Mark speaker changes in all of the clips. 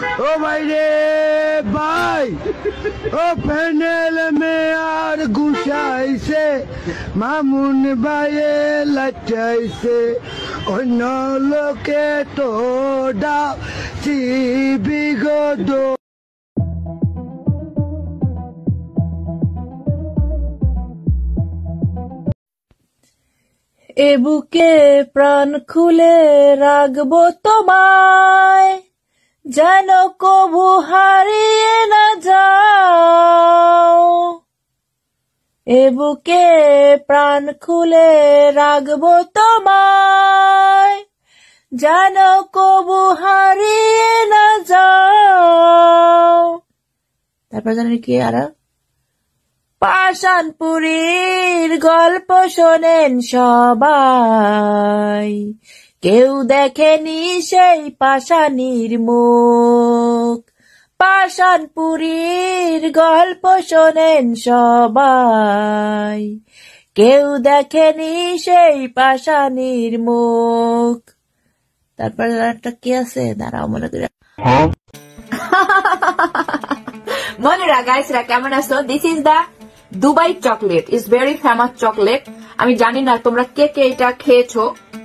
Speaker 1: ও ভাই রে ভাই, ও প্যানেল মে আর ঘুষাইছে, মামুন ভাইয়ে লাচাইছে, অন্য লোকে তো ডাকি বিগত।
Speaker 2: এ বুকে প্রাণ খুলে রাখবো তোমায়, যেন কবু হারিয়ে না যাও। এ বুকে প্রাণ খুলে রাখবো তোমায়, যেন কবু হারিয়ে না যাও। তারপর জানেন কি আর পাষাণপুরীর গল্প শোনেন সবাই, কেউ দেখেনি সেই পাষাণীর মুখ। পাষাণপুরীর গল্প শোনেন সবাই, কেউ দেখেনি সেই পাষাণীর মুখ। তারপর একটা কি আছে দাঁড়াও মনে করে মনেরা গাইসরা কেমন আছো? This is the Dubai chocolate, is very famous chocolate. আমি জানি না তোমরা কে কে এটা খেয়েছো,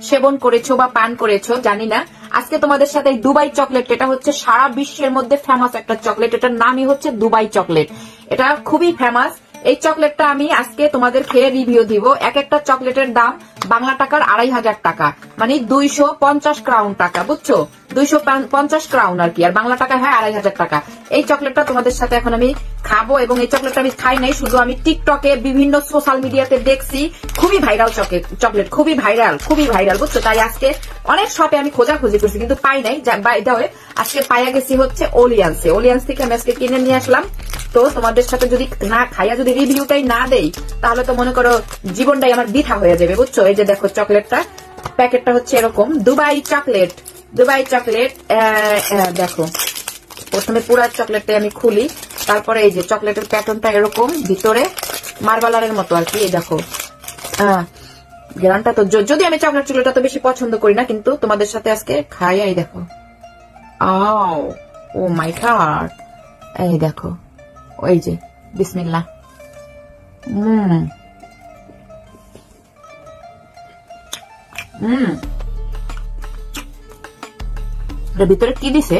Speaker 2: সেবন করেছো বা পান করেছো জানি না। আজকে তোমাদের সাথে দুবাই চকলেট, এটা হচ্ছে সারা বিশ্বের মধ্যে ফেমাস একটা চকলেট, এটার নামই হচ্ছে দুবাই চকলেট। এটা খুবই ফেমাস। এই চকলেটটা আমি আজকে তোমাদের খেয়ে রিভিউ দিব। এক একটা চকলেটের দাম বাংলা টাকার 2500 টাকা, মানে 250 ক্রাউন টাকা, বুঝছো? 250 ক্রাউন আর কি, আর বাংলা টাকা হয় 2500 টাকা। এই চকলেটটা তোমাদের সাথে এখন আমি খাবো, এবং এই চকলেটটা আমি খাই নাই, শুধু আমি টিকটকে বিভিন্ন সোশ্যাল মিডিয়াতে দেখছি। খুবই ভাইরাল চকলেট, খুবই ভাইরাল, বুঝছো? তাই আজকে অনেক শপে আমি খোঁজাখুঁজি করছি কিন্তু পাই নাই। আজকে পাইয়া গেছি হচ্ছে ওলিয়ান্স থেকে আমি আজকে কিনে নিয়ে আসলাম। তো তোমাদের সাথে যদি না খাইয়া যদি রিভিউটাই না দেই, তাহলে তো মনে করো জীবনটাই আমার বৃথা হয়ে যাবে, বুঝছো? এই যে দেখো চকলেটটা, প্যাকেটটা হচ্ছে এরকম দুবাই চকলেট। দেখো প্রথমে পুরা চকলেটটা আমি খুলি, তারপরে এই যে চকলেটের প্যাটার্নটা এরকম ভিতরে মার্বেলের মতো আর কি। এই দেখো গ্রানটা তো, যদি আমি চকলেটটা তো বেশি পছন্দ করি না, কিন্তু তোমাদের সাথে আজকে খাই। এই দেখো, ও মাই গড, এই দেখো, ওই যে বিসমিল্লাহ। ভিতরে কি দিছে